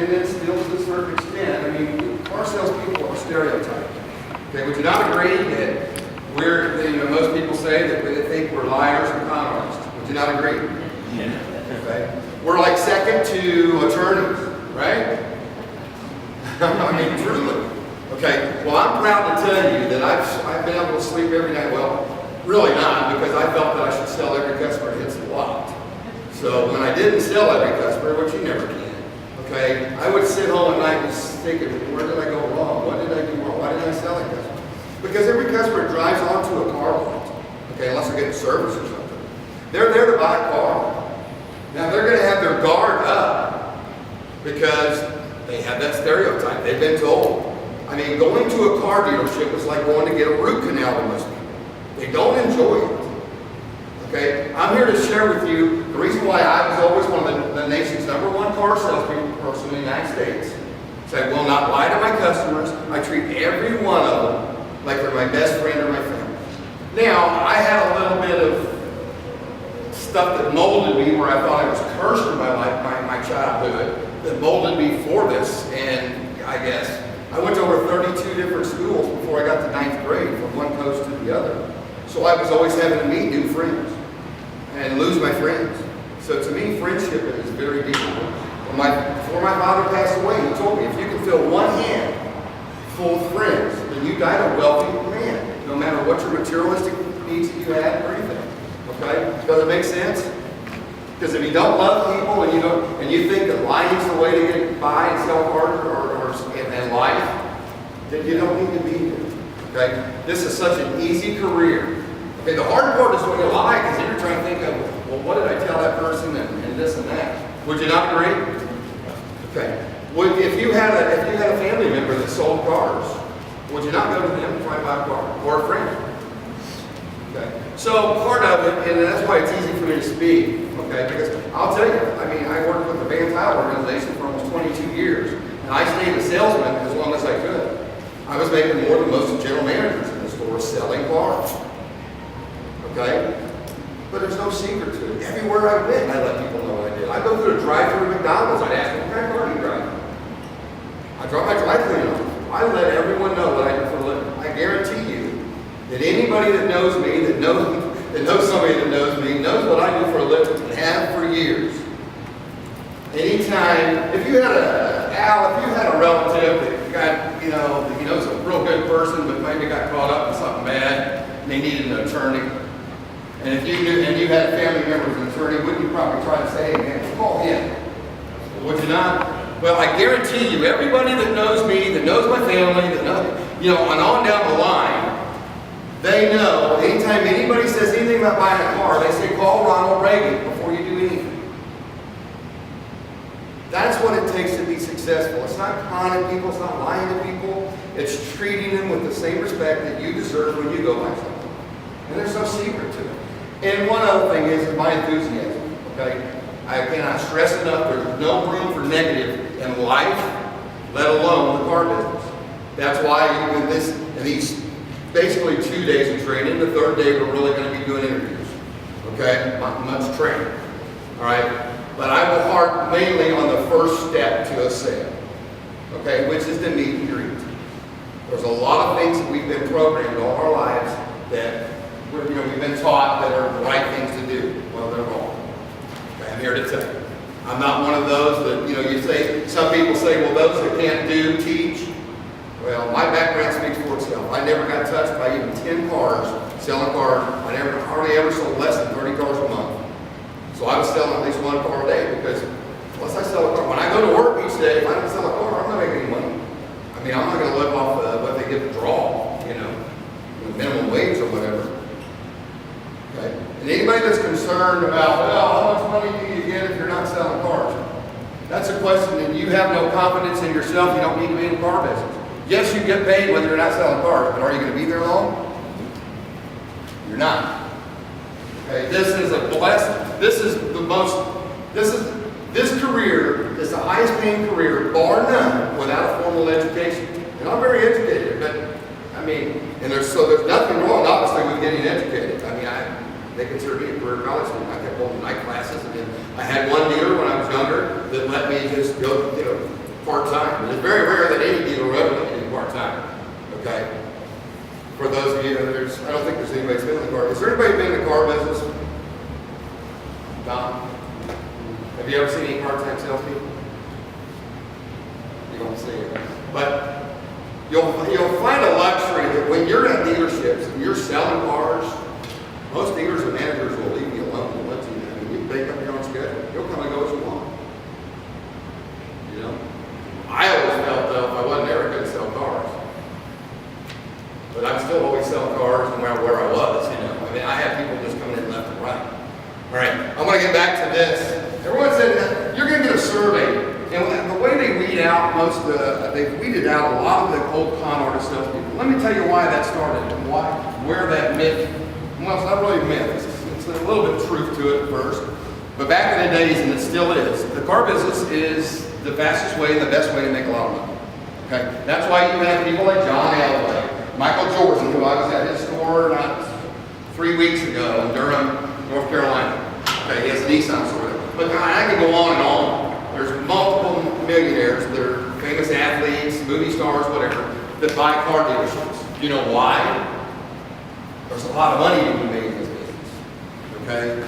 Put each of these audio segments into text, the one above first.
and then still to a certain extent. I mean, car salespeople are stereotyped. Okay, would you not agree that most people say that they think we're liars and con artists? Would you not agree? Yeah. Okay. We're like second to attorneys, right? I mean, truly. Okay, well, I'm proud to tell you that I've been able to sleep every night. Well, really not, because I felt that I should sell every customer that hits the lot. So when I didn't sell every customer, which you never can, okay, I would sit home at night just thinking, where did I go wrong? What did I do wrong? Why didn't I sell that customer? Because every customer drives onto a car lot, okay, unless they're getting service or something. They're there to buy a car. Now, they're going to have their guard up because they have that stereotype. They've been told. I mean, going to a car dealership is like going to get a root canal to most people. They don't enjoy it. Okay? I'm here to share with you the reason why I was always one of the nation's #1 car salesperson in the United States. So I will not lie to my customers. I treat every one of them like they're my best friend or my family. Now, I had a little bit of stuff that molded me where I thought I was cursed in my life, my childhood, that molded me for this. And I guess I went to over 32 different schools before I got to 9th grade, from one coast to the other. So I was always having to meet new friends and lose my friends. So to me, friendship is very deep. Before my father passed away, he told me, if you can fill one hand full of friends, then you died a wealthy man, no matter what your materialistic needs that you had or anything. Okay? Does it make sense? Because if you don't love people and you think that lying is the way to get by and sell cars and life, then you don't need to be here. Okay? This is such an easy career. Okay, the hard part is when you lie, because then you're trying to think of, well, what did I tell that person and this and that. Would you not agree? Okay. If you had a family member that sold cars, would you not go to them and try to buy a car? Or a friend? Okay. So part of it, and that's why it's easy for me to speak, okay, because I'll tell you, I mean, I worked with the Van Tile organization for almost 22 years, and I stayed a salesman as long as I could. I was making more than most general managers in the store selling cars. Okay? But there's no secret to it. Everywhere I went, I let people know what I did. I go through a drive-through at McDonald's, I'd ask them, what kind of car do you drive? I drove my dry cleaner. I let everyone know what I do for a living. I guarantee you that anybody that knows me, that knows somebody that knows me, knows what I do for a living and have for years. Anytime, if you had a relative that got, that is a real good person, but maybe got caught up in something bad, and they needed an attorney, and if you knew, and you had a family member as an attorney, wouldn't you probably try to say, hey man, call him? Would you not? Well, I guarantee you, everybody that knows me, that knows my family, that knows, and on down the line, they know, anytime anybody says anything about buying a car, they say, call Ronald Ragan before you do anything. That's what it takes to be successful. It's not conning people, it's not lying to people, it's treating them with the same respect that you deserve when you go buy something. And there's no secret to it. And one other thing is my enthusiasm, okay? I cannot stress enough, there's no room for negative in life, let alone the car business. That's why in these basically 2 days of training, the third day we're really going to be doing interviews. Okay? Not much training. Alright? But I will harp mainly on the first step to a sale. Okay? Which is the meet and greet. There's a lot of things that we've been programmed all our lives that we've been taught that are the right things to do. Well, they're wrong. Okay, I'm here to tell you. I'm not one of those that, you say, some people say, well, those that can't do, teach. Well, my background speaks for itself. I never got touched by even 10 cars, selling cars. I hardly ever sold less than 30 cars a month. So I was selling at least one car a day because once I sell a car, when I go to work each day, if I don't sell a car, I'm not making any money. I mean, I'm not going to live off what they get to draw, minimum wage or whatever. Okay? And anybody that's concerned about, well, how much money do you get if you're not selling cars? That's a question, and you have no confidence in yourself, you don't need to be in the car business. Yes, you get paid whether you're not selling cars, but are you going to be there long? You're not. Okay, this is a blessing. This career is the highest paying career, bar none, without a formal education. And I'm very educated, but there's nothing wrong, obviously, with getting educated. They consider me a career college student. I kept going to night classes, and then I had one dealer when I was younger that let me just go, part-time. It's very rare that any dealer will ever do part-time, okay? For those of you, I don't think there's anybody that's been in the car. Is there anybody been in the car business? Tom? Have you ever seen any part-time salespeople? You don't see it. But you'll find a luxury that when you're at dealerships and you're selling cars, most dealers and managers will leave you alone and let you know. I mean, you make up your own schedule. You'll come and go as you want. You know? I always felt though if I wasn't there, I couldn't sell cars. But I'm still always selling cars no matter where I was, you know. I mean, I had people just coming in left and right. All right, I'm going to get back to this. Everyone said you're going to get a survey. And the way they weed out they've weeded out a lot of the old con artist salespeople. Let me tell you why that started and where that myth, well, it's not really a myth. It's a little bit of truth to it first. But back in the days, and it still is, the car business is the fastest way and the best way to make a lot of money. Okay? That's why you have people like John Alloway, Michael Jordan, who I was at his store not 3 weeks ago in Durham, North Carolina. Okay, he has a Nissan store. But I could go on and on. There's multiple millionaires that are famous athletes, movie stars, whatever, that buy car dealerships. You know why? There's a lot of money to be made in this business. Okay?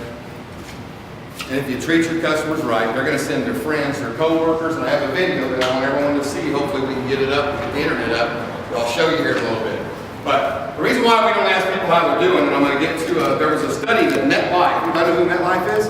And if you treat your customers right, they're going to send their friends, their co-workers, and I have a video that I want everyone to see. Hopefully we can get it up, get the internet up. I'll show you here in a little bit. But the reason why we don't ask people how they're doing, and I'm going to get to, there was a study that MetLife, you know who MetLife is?